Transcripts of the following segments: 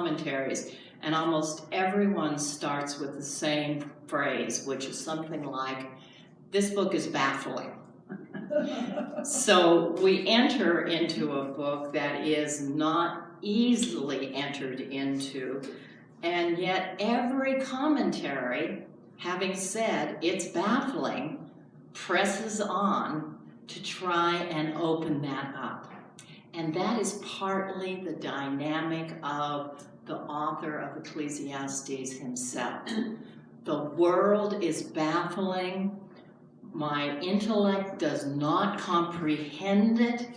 commentaries, and almost everyone starts with the same phrase, which is something like, "This book is baffling." So we enter into a book that is not easily entered into, and yet every commentary, having said it's baffling, presses on to try and open that up. And that is partly the dynamic of the author of Ecclesiastes himself. The world is baffling. My intellect does not comprehend it,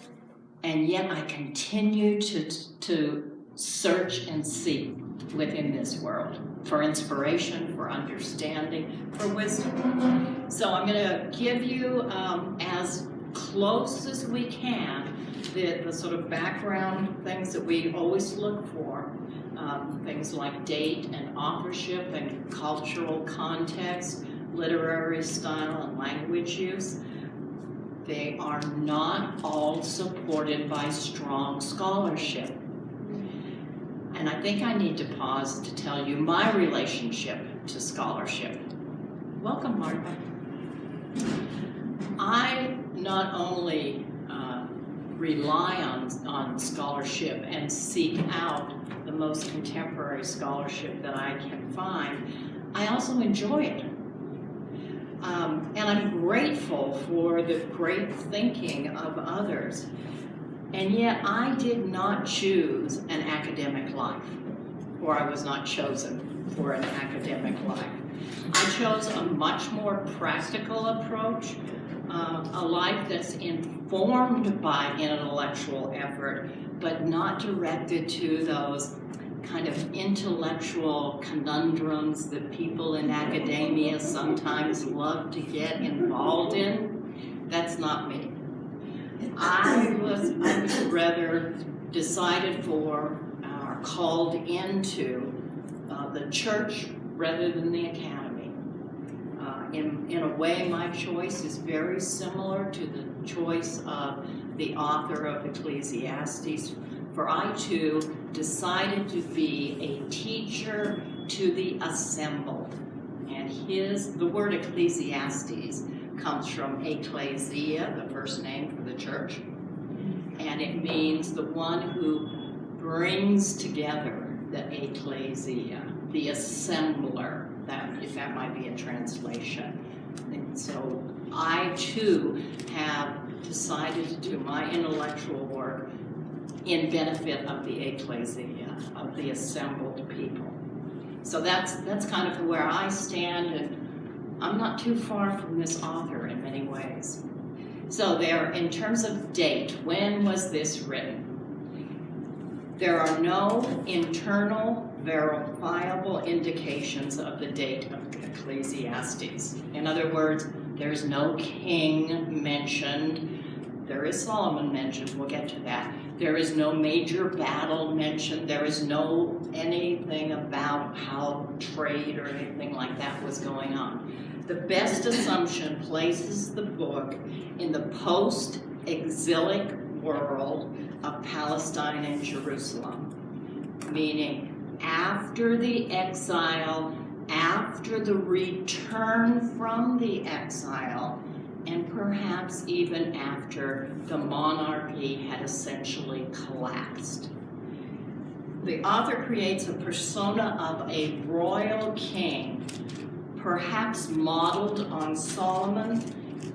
and yet I continue to search and seek within this world for inspiration, for understanding, for wisdom. So I'm going to give you, as close as we can, the sort of background things that we always look for, things like date and authorship and cultural context, literary style and language use. They are not all supported by strong scholarship. And I think I need to pause to tell you my relationship to scholarship. Welcome, Martha. I not only rely on scholarship and seek out the most contemporary scholarship that I can find, I also enjoy it. And I'm grateful for the great thinking of others. And yet I did not choose an academic life, or I was not chosen for an academic life. I chose a much more practical approach, a life that's informed by intellectual effort, but not directed to those kind of intellectual conundrums that people in academia sometimes love to get involved in. That's not me. I was rather decided for, or called into the church rather than the academy. In a way, my choice is very similar to the choice of the author of Ecclesiastes, for I too decided to be a teacher to the assembled. And the word Ecclesiastes comes from ecclesia, the first name for the church, and it means the one who brings together, the ecclesia, the assembler. If that might be a translation. And so I too have decided to do my intellectual work in benefit of the ecclesia, of the assembled people. So that's kind of where I stand, and I'm not too far from this author in many ways. So there, in terms of date, when was this written? There are no internal verifiable indications of the date of Ecclesiastes. In other words, there's no king mentioned. There is Solomon mentioned, we'll get to that. There is no major battle mentioned. There is no anything about how trade or anything like that was going on. The best assumption places the book in the post-exilic world of Palestine and Jerusalem, meaning after the exile, after the return from the exile, and perhaps even after the monarchy had essentially collapsed. The author creates a persona of a royal king, perhaps modeled on Solomon,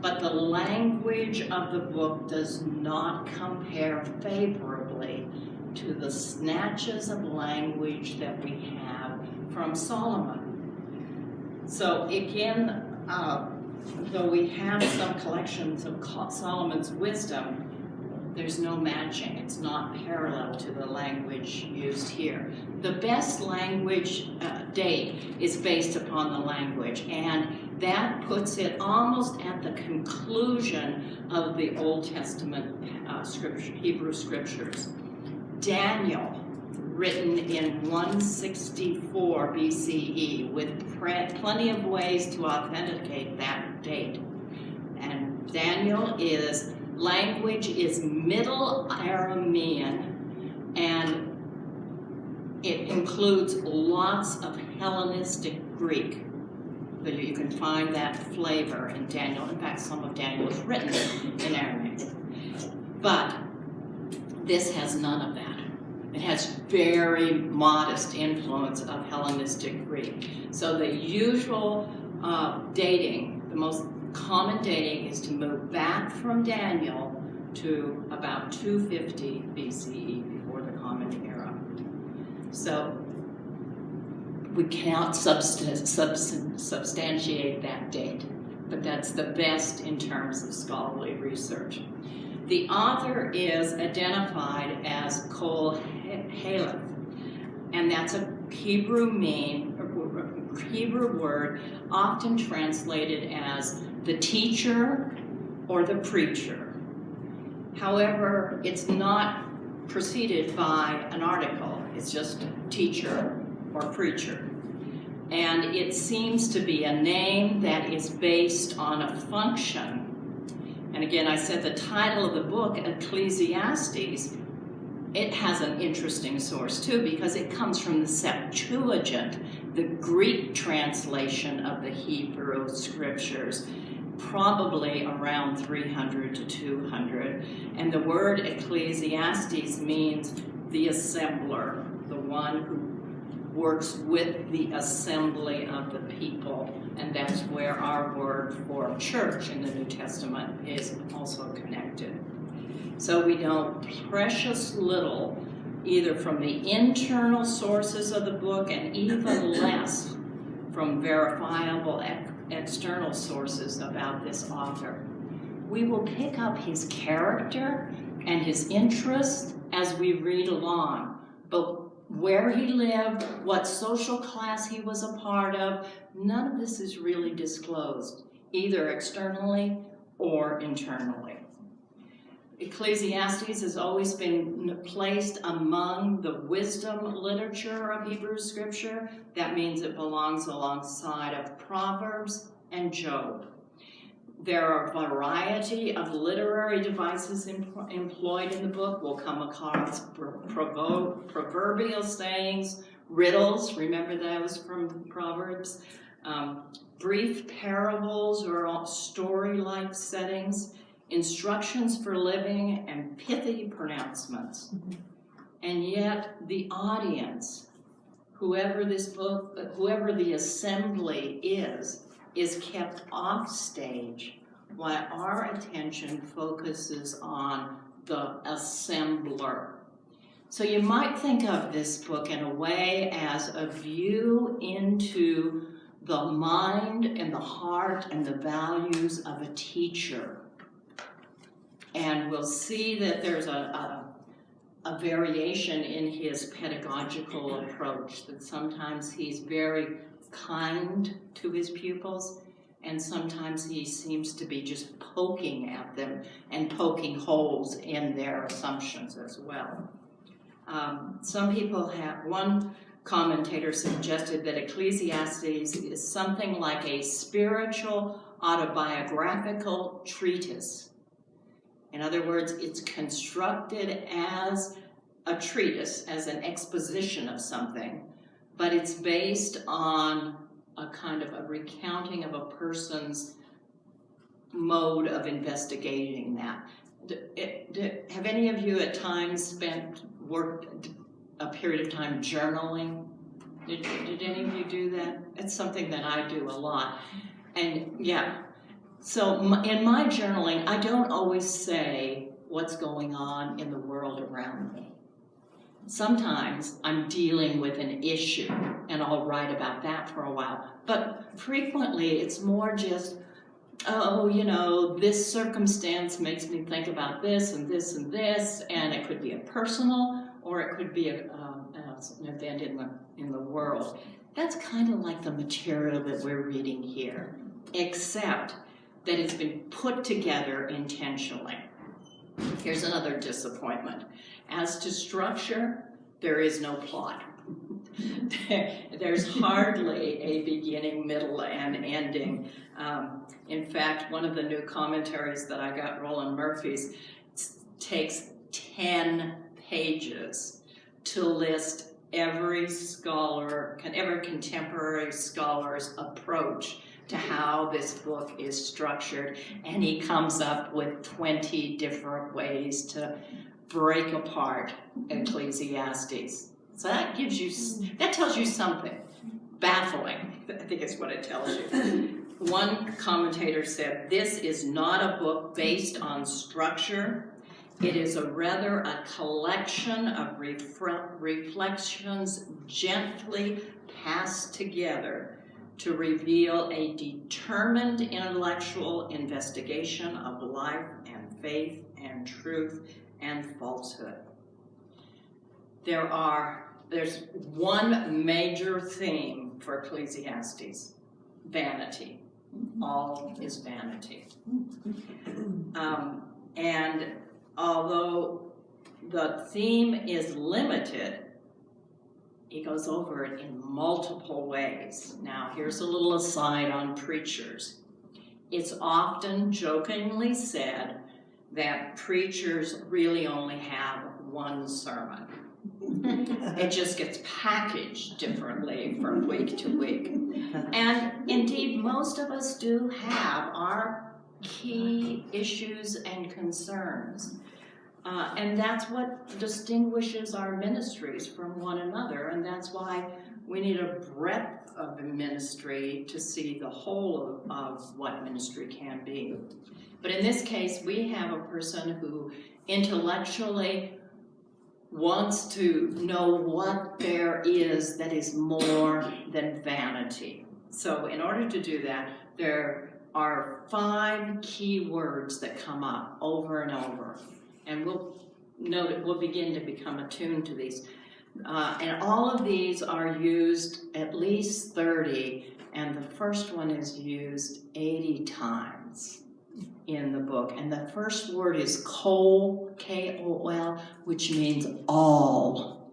but the language of the book does not compare favorably to the snatches of language that we have from Solomon. So again, though we have some collections of Solomon's wisdom, there's no matching. It's not parallel to the language used here. The best language date is based upon the language, and that puts it almost at the conclusion of the Old Testament Hebrew scriptures. Daniel, written in 164 BCE, with plenty of ways to authenticate that date. And Daniel language is Middle Aramean, and It includes lots of Hellenistic Greek. You can find that flavor in Daniel. In fact, some of Daniel is written in Aramaic. But this has none of that. It has very modest influence of Hellenistic Greek. So the usual dating, the most common dating, is to move back from Daniel to about 250 BCE, before the Common Era. So we cannot substantiate that date, but that's the best in terms of scholarly research. The author is identified as Kol Haleth, and that's a Hebrew word often translated as the teacher or the preacher. However, it's not preceded by an article. It's just teacher or preacher. And it seems to be a name that is based on a function. And again, I said the title of the book, Ecclesiastes, it has an interesting source too, because it comes from the Septuagint, the Greek translation of the Hebrew scriptures, probably around 300 to 200. And the word Ecclesiastes means the assembler, the one who works with the assembly of the people, and that's where our word for church in the New Testament is also connected. So we know precious little, either from the internal sources of the book and even less from verifiable external sources about this author. We will pick up his character and his interests as we read along, but where he lived, what social class he was a part of, none of this is really disclosed, either externally or internally. Ecclesiastes has always been placed among the wisdom literature of Hebrew scripture. That means it belongs alongside of Proverbs and Job. There are a variety of literary devices employed in the book. We'll come across proverbial sayings, riddles, remember those from Proverbs, brief parables or story-like settings, instructions for living, and pithy pronouncements. And yet the audience, whoever the assembly is kept off stage while our attention focuses on the assembler. So you might think of this book in a way as a view into the mind and the heart and the values of a teacher. And we'll see that there's a variation in his pedagogical approach, that sometimes he's very kind to his pupils, and sometimes he seems to be just poking at them and poking holes in their assumptions as well. One commentator suggested that Ecclesiastes is something like a spiritual autobiographical treatise. In other words, it's constructed as a treatise, as an exposition of something, but it's based on a kind of a recounting of a person's mode of investigating that. Have any of you at times worked a period of time journaling? Did any of you do that? It's something that I do a lot. And yeah, so in my journaling, I don't always say what's going on in the world around me. Sometimes I'm dealing with an issue, and I'll write about that for a while. But frequently, it's more just, this circumstance makes me think about this and this and this, and it could be a personal, or it could be an event in the world. That's kind of like the material that we're reading here, except that it's been put together intentionally. Here's another disappointment. As to structure, there is no plot. There's hardly a beginning, middle, and ending. In fact, one of the new commentaries that I got, Roland Murphy's, takes 10 pages to list every contemporary scholar's approach to how this book is structured, and he comes up with 20 different ways to break apart Ecclesiastes. So that tells you something. Baffling, I think is what it tells you. One commentator said, "This is not a book based on structure. It is rather a collection of reflections gently passed together to reveal a determined intellectual investigation of life and faith and truth and falsehood." There's one major theme for Ecclesiastes: vanity. All is vanity. And although the theme is limited, he goes over it in multiple ways. Now, here's a little aside on preachers. It's often jokingly said that preachers really only have one sermon. It just gets packaged differently from week to week. And indeed, most of us do have our key issues and concerns. And that's what distinguishes our ministries from one another. And that's why we need a breadth of ministry to see the whole of what ministry can be. But in this case, we have a person who intellectually wants to know what there is that is more than vanity. So in order to do that, there are 5 key words that come up over and over. And we'll begin to become attuned to these. And all of these are used at least 30, and the first one is used 80 times in the book. And the first word is kol, K-O-L, which means all.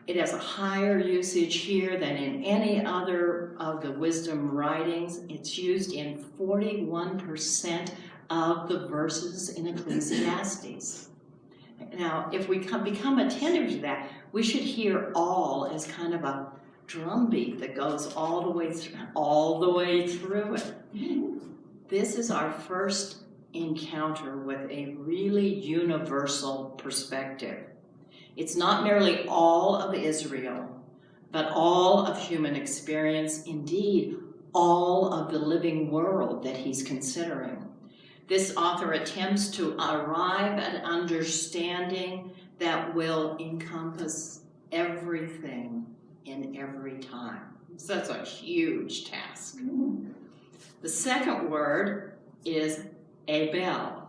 It has a higher usage here than in any other of the wisdom writings. It's used in 41% of the verses in Ecclesiastes. Now, if we become attentive to that, we should hear all as kind of a drumbeat that goes all the way through it. This is our first encounter with a really universal perspective. It's not merely all of Israel, but all of human experience, indeed, all of the living world that he's considering. This author attempts to arrive at understanding that will encompass everything in every time. So that's a huge task. The second word is Abel.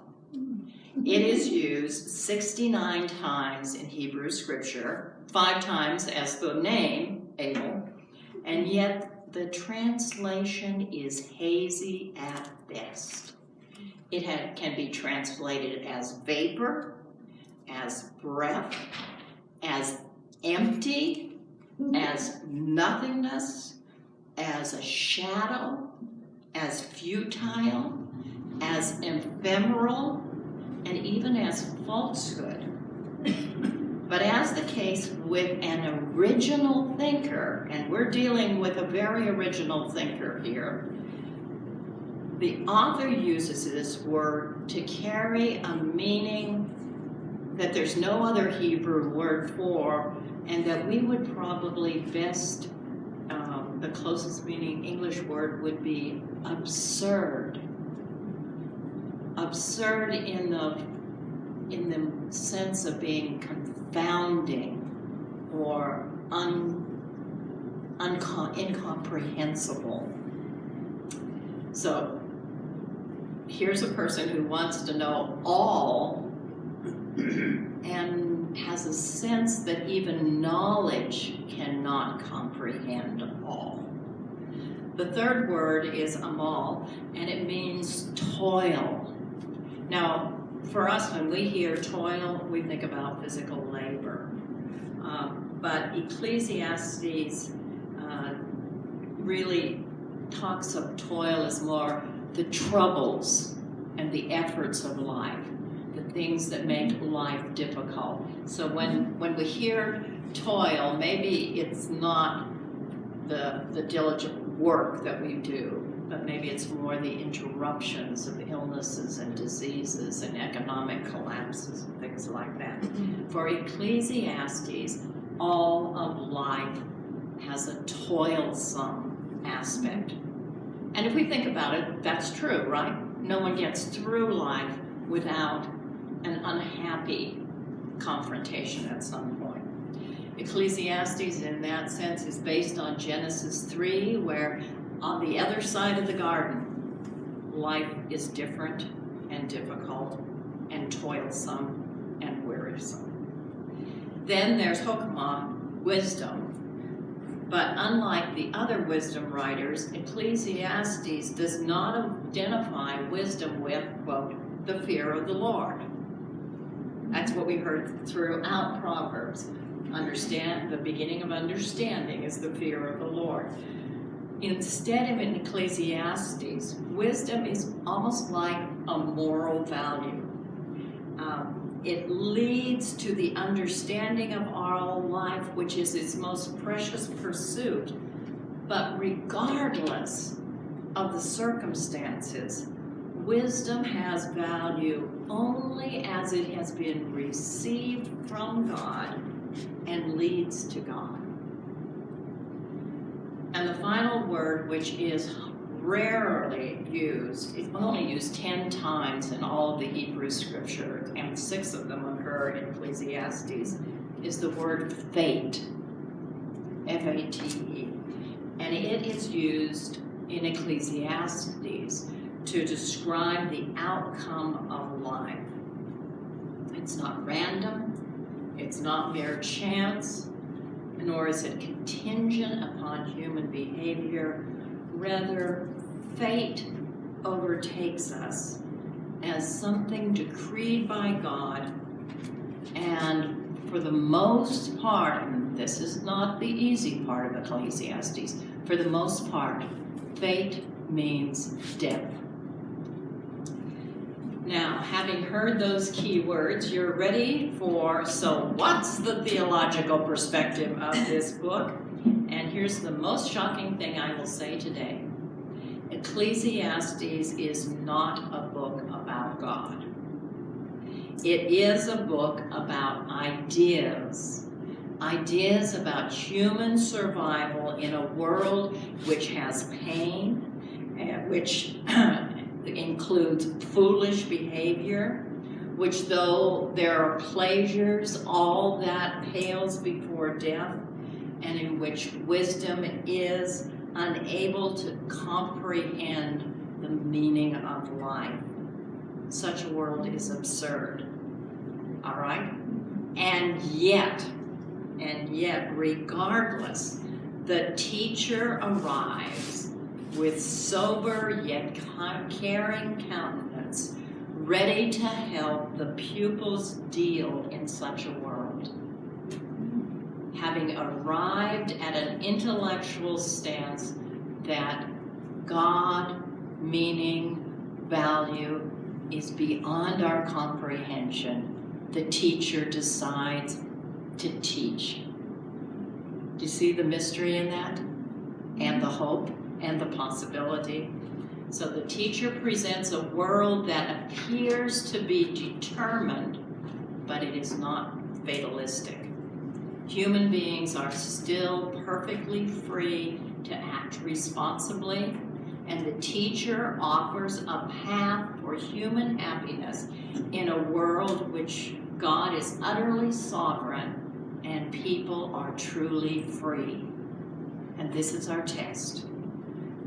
It is used 69 times in Hebrew scripture, 5 times as the name Abel, and yet the translation is hazy at best. It can be translated as vapor, as breath, as empty, as nothingness, as a shadow, as futile, as ephemeral, and even as falsehood. But as the case with an original thinker, and we're dealing with a very original thinker here, the author uses this word to carry a meaning that there's no other Hebrew word for, and that we would probably best, the closest meaning English word would be absurd. Absurd in the sense of being confounding or incomprehensible. So here's a person who wants to know all and has a sense that even knowledge cannot comprehend all. The third word is amal, and it means toil. Now, for us, when we hear toil, we think about physical labor. But Ecclesiastes really talks of toil as more the troubles and the efforts of life, the things that make life difficult. So when we hear toil, maybe it's not the diligent work that we do, but maybe it's more the interruptions of illnesses and diseases and economic collapses and things like that. For Ecclesiastes, all of life has a toilsome aspect. And if we think about it, that's true, right? No one gets through life without an unhappy confrontation at some point. Ecclesiastes, in that sense, is based on Genesis 3, where on the other side of the garden, life is different and difficult and toilsome and wearisome. Then there's Hokmah, wisdom. But unlike the other wisdom writers, Ecclesiastes does not identify wisdom with, quote, the fear of the Lord. That's what we heard throughout Proverbs. Understand, the beginning of understanding is the fear of the Lord. Instead of in Ecclesiastes, wisdom is almost like a moral value. It leads to the understanding of our life, which is its most precious pursuit. But regardless of the circumstances, wisdom has value only as it has been received from God and leads to God. And the final word, which is rarely used, it's only used 10 times in all of the Hebrew scripture, and 6 of them occur in Ecclesiastes, is the word fate, F-A-T-E. And it is used in Ecclesiastes to describe the outcome of life. It's not random, it's not mere chance, nor is it contingent upon human behavior. Rather, fate overtakes us as something decreed by God, and for the most part, and this is not the easy part of Ecclesiastes, for the most part, fate means death. Now, having heard those key words, you're ready for, so what's the theological perspective of this book? And here's the most shocking thing I will say today. Ecclesiastes is not a book about God. It is a book about ideas. Ideas about human survival in a world which has pain, which includes foolish behavior, which though there are pleasures, all that pales before death, and in which wisdom is unable to comprehend the meaning of life. Such a world is absurd, all right? And yet, regardless, the teacher arrives with sober yet caring countenance, ready to help the pupils deal in such a world. Having arrived at an intellectual stance that God, meaning, value, is beyond our comprehension, the teacher decides to teach. Do you see the mystery in that? And the hope and the possibility? So the teacher presents a world that appears to be determined, but it is not fatalistic. Human beings are still perfectly free to act responsibly, and the teacher offers a path for human happiness in a world which God is utterly sovereign and people are truly free. And this is our test.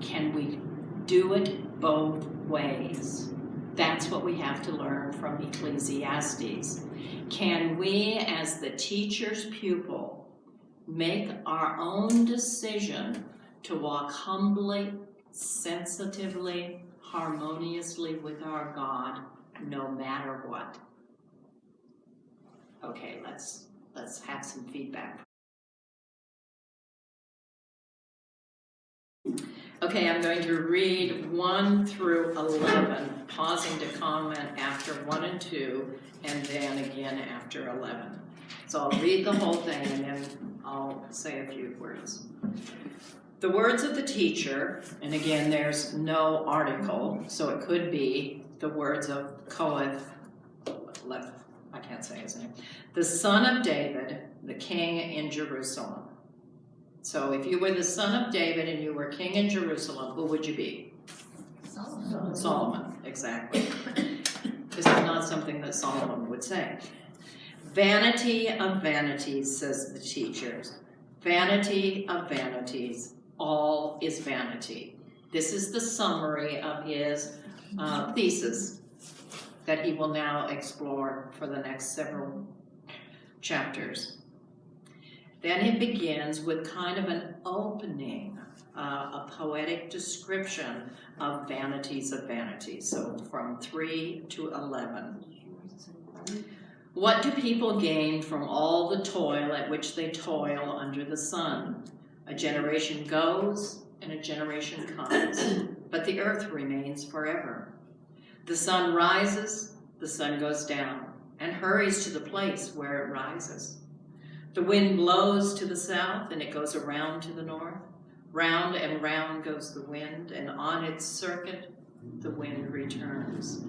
Can we do it both ways? That's what we have to learn from Ecclesiastes. Can we, as the teacher's pupil, make our own decision to walk humbly, sensitively, harmoniously with our God, no matter what? Okay, let's have some feedback. Okay, I'm going to read 1 through 11, pausing to comment after 1 and 2, and then again after 11. So I'll read the whole thing and then I'll say a few words. The words of the teacher, and again there's no article, so it could be the words of Kohath, I can't say his name, the son of David, the king in Jerusalem. So if you were the son of David and you were king in Jerusalem, who would you be? Solomon, exactly. This is not something that Solomon would say. Vanity of vanities, says the teachers. Vanity of vanities, all is vanity. This is the summary of his thesis that he will now explore for the next several chapters. Then it begins with kind of an opening, a poetic description of vanities of vanities. So from 3 to 11. What do people gain from all the toil at which they toil under the sun? A generation goes and a generation comes, but the earth remains forever. The sun rises, the sun goes down, and hurries to the place where it rises. The wind blows to the south, and it goes around to the north. Round and round goes the wind, and on its circuit the wind returns.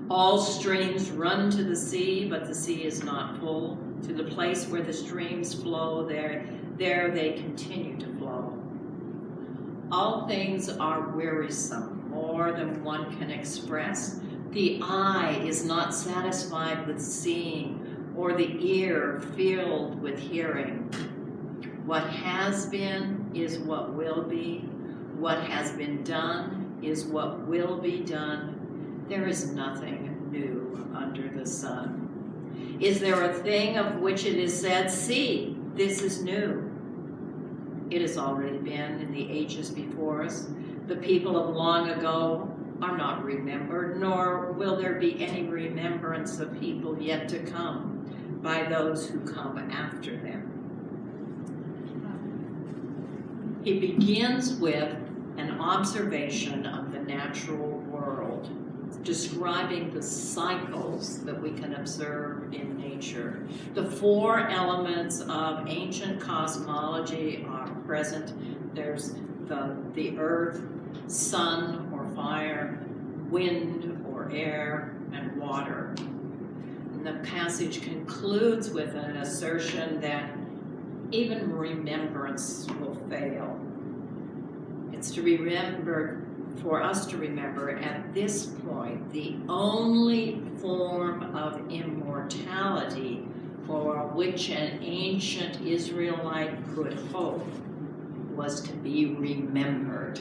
All streams run to the sea, but the sea is not full. To the place where the streams flow, there they continue to flow. All things are wearisome, more than one can express. The eye is not satisfied with seeing, or the ear filled with hearing. What has been is what will be. What has been done is what will be done. There is nothing new under the sun. Is there a thing of which it is said, see, this is new? It has already been in the ages before us. The people of long ago are not remembered, nor will there be any remembrance of people yet to come by those who come after them. He begins with an observation of the natural world, describing the cycles that we can observe in nature. The 4 elements of ancient cosmology are present. There's the earth, sun or fire, wind or air, and water. And the passage concludes with an assertion that even remembrance will fail. It's to remember, for us to remember at this point, the only form of immortality for which an ancient Israelite could hope was to be remembered.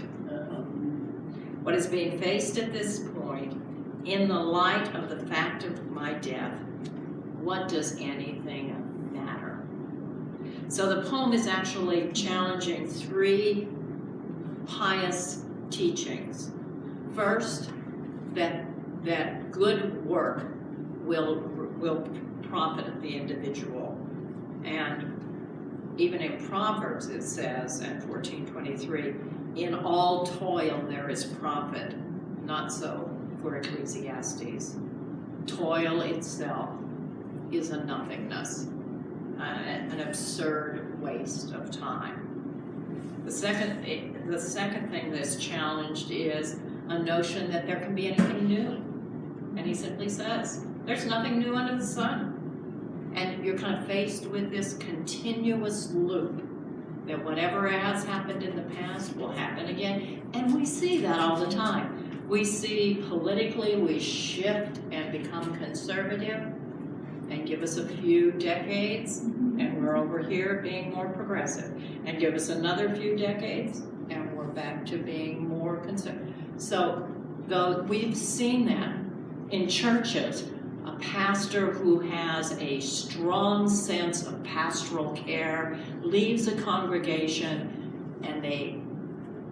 What is being faced at this point, in the light of the fact of my death, what does anything matter? So the poem is actually challenging 3 pious teachings. First, that good work will profit the individual. And even in Proverbs it says, in 14:23, in all toil there is profit. Not so for Ecclesiastes. Toil itself is a nothingness, an absurd waste of time. The second thing that's challenged is a notion that there can be anything new. And he simply says, there's nothing new under the sun. And you're kind of faced with this continuous loop that whatever has happened in the past will happen again. And we see that all the time. We see politically we shift and become conservative and give us a few decades and we're over here being more progressive. And give us another few decades and we're back to being more conservative. So though we've seen that in churches, a pastor who has a strong sense of pastoral care leaves a congregation and they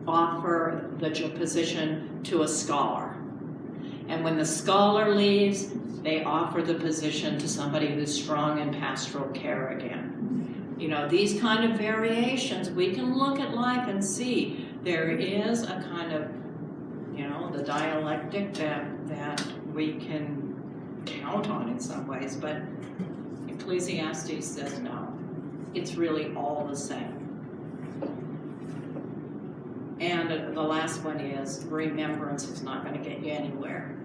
offer the position to a scholar. And when the scholar leaves, they offer the position to somebody who's strong in pastoral care again. You know, these kind of variations, we can look at life and see there is a kind of, you know, the dialectic that we can count on in some ways, but it Ecclesiastes says no. It's really all the same. And the last one is remembrance is not going to get you anywhere.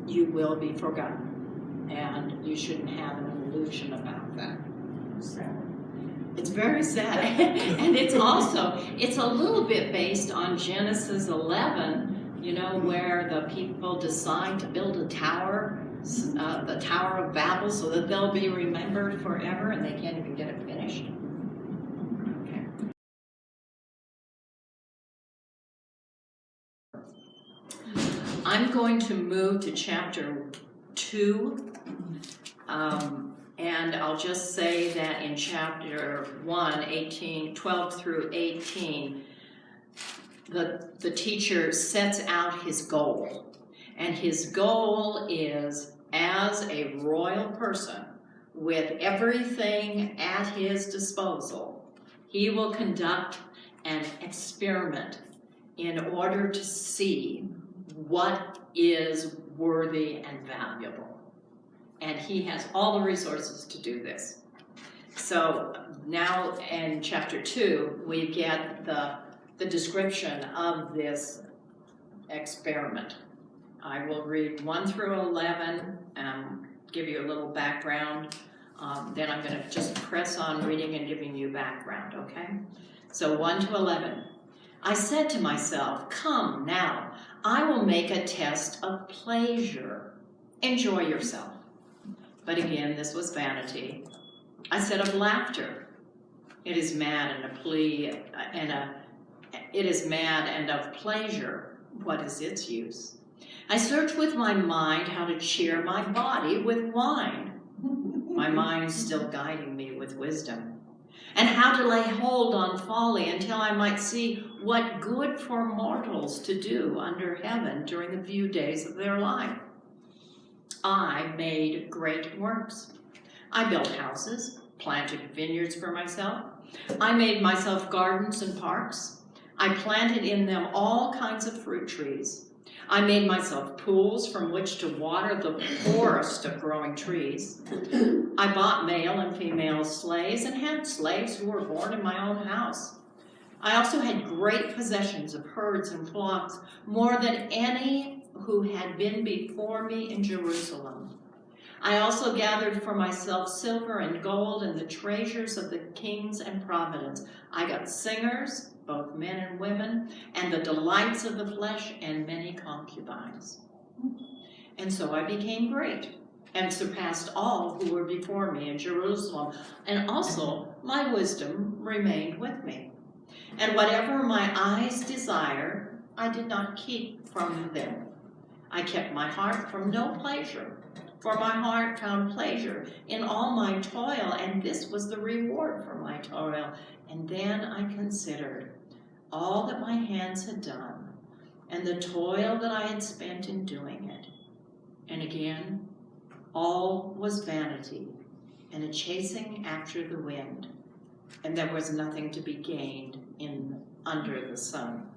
You will be forgotten, and you shouldn't have an illusion about that. So it's very sad. And it's a little bit based on Genesis 11, you know, where the people decide to build a tower, the Tower of Babel, so that they'll be remembered forever, and they can't even get it finished. Okay. I'm going to move to chapter 2. And I'll just say that in chapter 1, 12 through 18, the teacher sets out his goal. And his goal is, as a royal person with everything at his disposal, he will conduct an experiment in order to see what is worthy and valuable. And he has all the resources to do this. So now in chapter 2, we get the description of this experiment. I will read 1 through 11 and give you a little background. Then I'm going to just press on reading and giving you background, okay? So 1 to 11. I said to myself, come now, I will make a test of pleasure. Enjoy yourself. But again, this was vanity. I said of laughter. It is mad and a plea, it is mad and of pleasure. What is its use? I searched with my mind how to cheer my body with wine. My mind still guiding me with wisdom. And how to lay hold on folly until I might see what good for mortals to do under heaven during the few days of their life. I made great works. I built houses, planted vineyards for myself. I made myself gardens and parks. I planted in them all kinds of fruit trees. I made myself pools from which to water the forest of growing trees. I bought male and female slaves and had slaves who were born in my own house. I also had great possessions of herds and flocks, more than any who had been before me in Jerusalem. I also gathered for myself silver and gold and the treasures of the kings and providence. I got singers, both men and women, and the delights of the flesh and many concubines. And so I became great and surpassed all who were before me in Jerusalem. And also my wisdom remained with me. And whatever my eyes desired, I did not keep from them. I kept my heart from no pleasure, for my heart found pleasure in all my toil, and this was the reward for my toil. And then I considered all that my hands had done, and the toil that I had spent in doing it. And again, all was vanity, and a chasing after the wind, and there was nothing to be gained under the sun.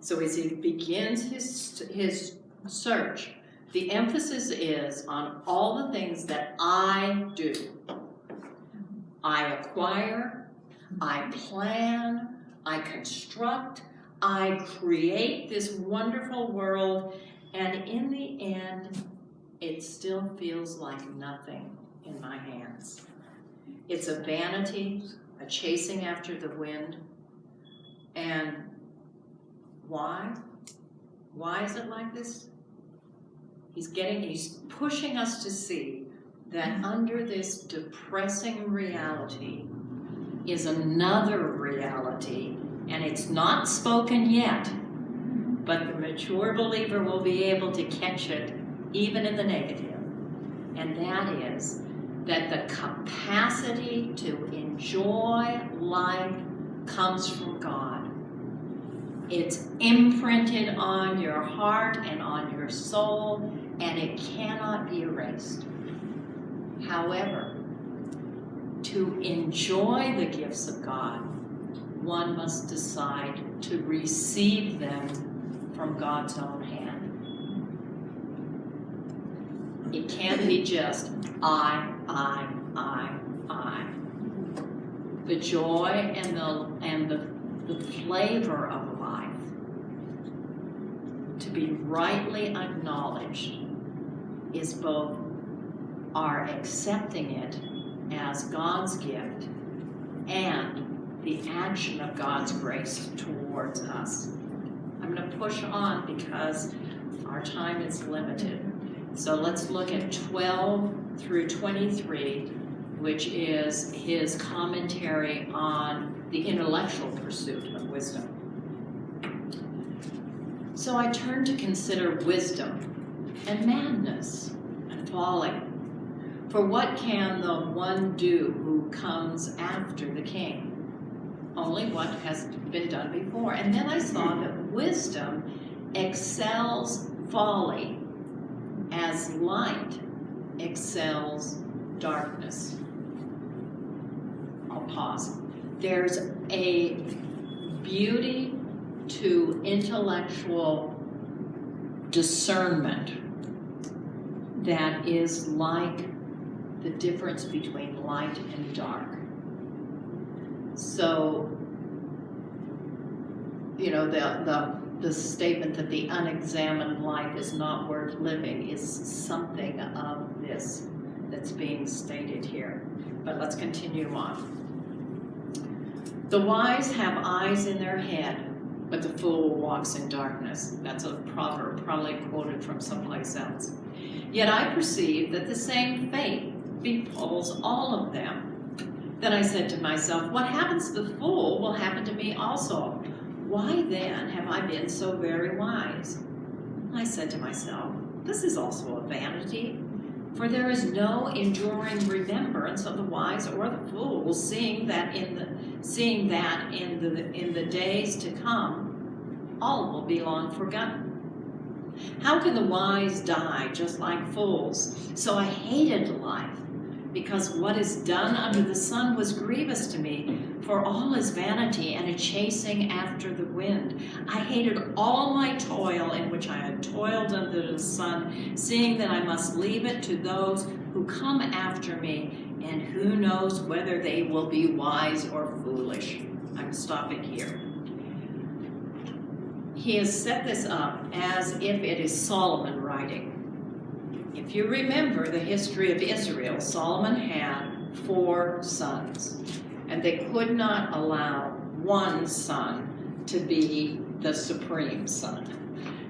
So as he begins his search, the emphasis is on all the things that I do. I acquire, I plan, I construct, I create this wonderful world, and in the end, it still feels like nothing in my hands. It's a vanity, a chasing after the wind, and why? Why is it like this? He's pushing us to see that under this depressing reality is another reality, and it's not spoken yet, but the mature believer will be able to catch it even in the negative. And that is that the capacity to enjoy life comes from God. It's imprinted on your heart and on your soul, and it cannot be erased. However, to enjoy the gifts of God, one must decide to receive them from God's own hand. It can't be just I. The joy and the flavor of life, to be rightly acknowledged, is both our accepting it as God's gift and the action of God's grace towards us. I'm going to push on because our time is limited. So let's look at 12 through 23, which is his commentary on the intellectual pursuit of wisdom. So I turn to consider wisdom and madness and folly. For what can the one do who comes after the king? Only what has been done before. And then I saw that wisdom excels folly as light excels darkness. I'll pause. There's a beauty to intellectual discernment that is like the difference between light and dark. So, you know, the statement that the unexamined life is not worth living is something of this that's being stated here. But let's continue on. The wise have eyes in their head, but the fool walks in darkness. That's a proverb, probably quoted from someplace else. Yet I perceive that the same fate befalls all of them. Then I said to myself, what happens to the fool will happen to me also. Why then have I been so very wise? I said to myself, this is also a vanity, for there is no enduring remembrance of the wise or the fool, seeing that in the days to come, all will be long forgotten. How can the wise die just like fools? So I hated life, because what is done under the sun was grievous to me, for all is vanity and a chasing after the wind. I hated all my toil in which I had toiled under the sun, seeing that I must leave it to those who come after me, and who knows whether they will be wise or foolish. I'm stopping here. He has set this up as if it is Solomon writing. If you remember the history of Israel, Solomon had 4 sons, and they could not allow one son to be the supreme son.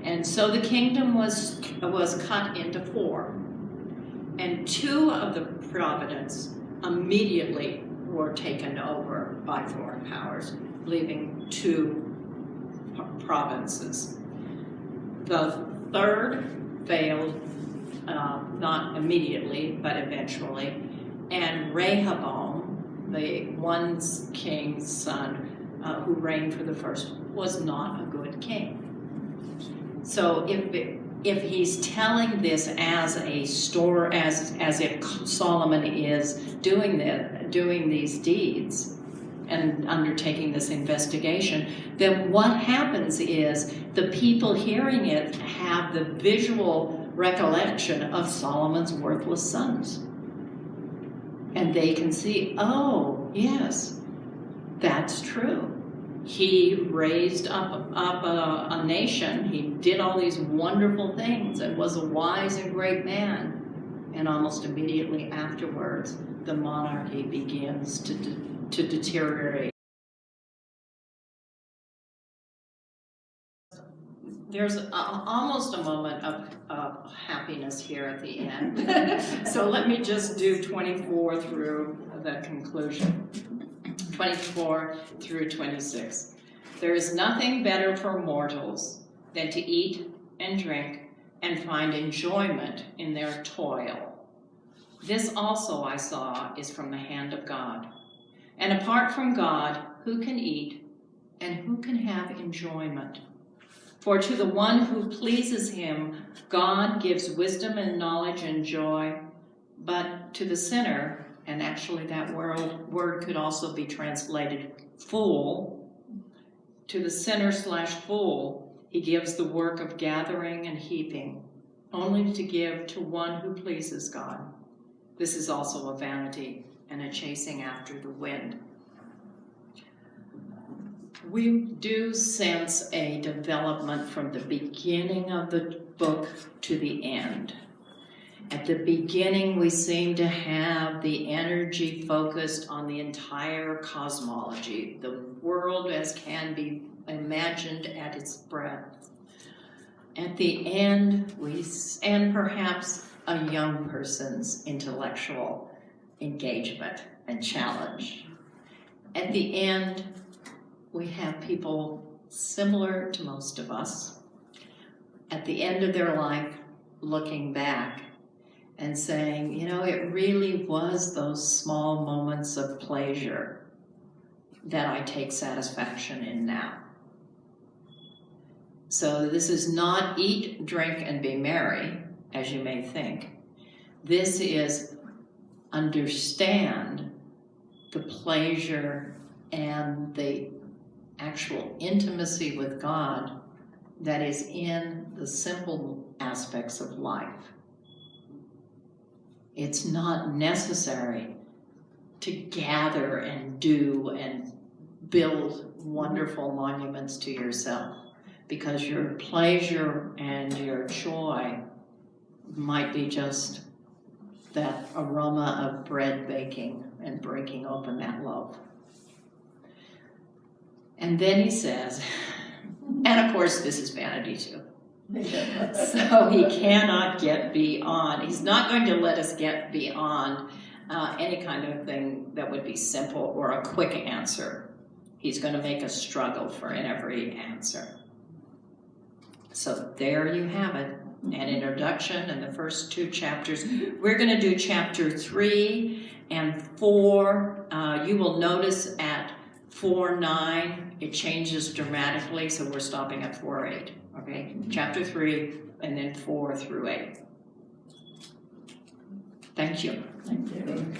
And so the kingdom was cut into 4. And 2 of the provinces immediately were taken over by foreign powers, leaving 2 provinces. The 3rd failed, not immediately, but eventually. And Rehoboam, the one king's son who reigned for the first, was not a good king. So if he's telling this as a story, as if Solomon is doing these deeds and undertaking this investigation, then what happens is the people hearing it have the visual recollection of Solomon's worthless sons. And they can see, oh, yes, that's true. He raised up a nation. He did all these wonderful things and was a wise and great man. And almost immediately afterwards, the monarchy begins to deteriorate. There's almost a moment of happiness here at the end. So let me just do 24 through the conclusion. 24 through 26. There is nothing better for mortals than to eat and drink and find enjoyment in their toil. This also I saw is from the hand of God. And apart from God, who can eat and who can have enjoyment? For to the one who pleases him, God gives wisdom and knowledge and joy, but to the sinner, and actually that word could also be translated fool, to the sinner/fool, he gives the work of gathering and heaping, only to give to one who pleases God. This is also a vanity and a chasing after the wind. We do sense a development from the beginning of the book to the end. At the beginning, we seem to have the energy focused on the entire cosmology, the world as can be imagined at its breadth. At the end, and perhaps a young person's intellectual engagement and challenge. At the end, we have people similar to most of us, at the end of their life, looking back and saying, you know, it really was those small moments of pleasure that I take satisfaction in now. So this is not eat, drink, and be merry, as you may think. This is understand the pleasure and the actual intimacy with God that is in the simple aspects of life. It's not necessary to gather and do and build wonderful monuments to yourself, because your pleasure and your joy might be just that aroma of bread baking and breaking open that loaf. And then he says, and of course this is vanity too. So he cannot get beyond. He's not going to let us get beyond any kind of thing that would be simple or a quick answer. He's going to make us struggle for every answer. So there you have it, an introduction and the first 2 chapters. We're going to do chapter 3 and 4. You will notice at 4:9 it changes dramatically, so we're stopping at 4:8. Okay, chapter 3 and then 4 through 8. Thank you. Thank you.